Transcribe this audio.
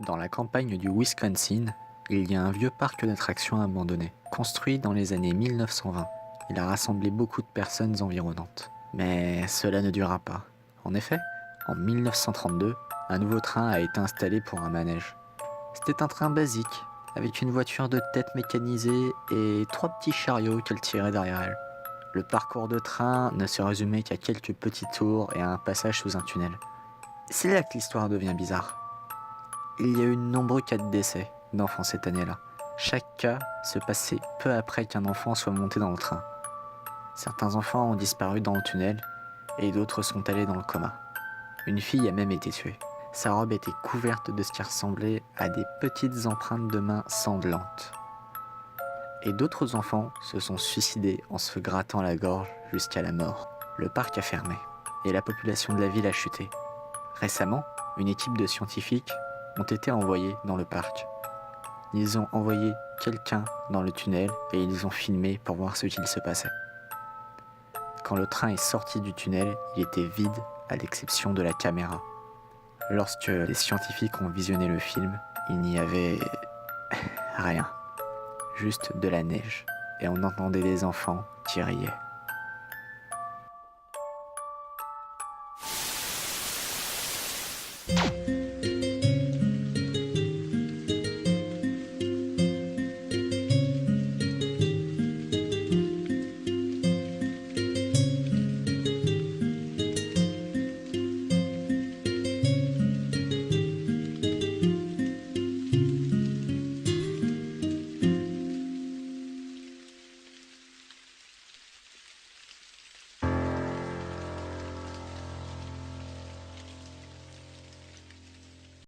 Dans la campagne du Wisconsin, il y a un vieux parc d'attractions abandonné. Construit dans les années 1920, il a rassemblé beaucoup de personnes environnantes. Mais cela ne dura pas. En effet, en 1932, un nouveau train a été installé pour un manège. C'était un train basique, avec une voiture de tête mécanisée et 3 petits chariots qu'elle tirait derrière elle. Le parcours de train ne se résumait qu'à quelques petits tours et à un passage sous un tunnel. C'est là que l'histoire devient bizarre. Il y a eu de nombreux cas de décès d'enfants cette année-là. Chaque cas se passait peu après qu'un enfant soit monté dans le train. Certains enfants ont disparu dans le tunnel et d'autres sont allés dans le coma. Une fille a même été tuée. Sa robe était couverte de ce qui ressemblait à des petites empreintes de mains sanglantes. Et d'autres enfants se sont suicidés en se grattant la gorge jusqu'à la mort. Le parc a fermé et la population de la ville a chuté. Récemment, une équipe de scientifiques ont été envoyés dans le parc. Ils ont envoyé quelqu'un dans le tunnel et ils ont filmé pour voir ce qu'il se passait. Quand le train est sorti du tunnel, il était vide à l'exception de la caméra. Lorsque les scientifiques ont visionné le film, il n'y avait rien, juste de la neige et on entendait des enfants qui riaient.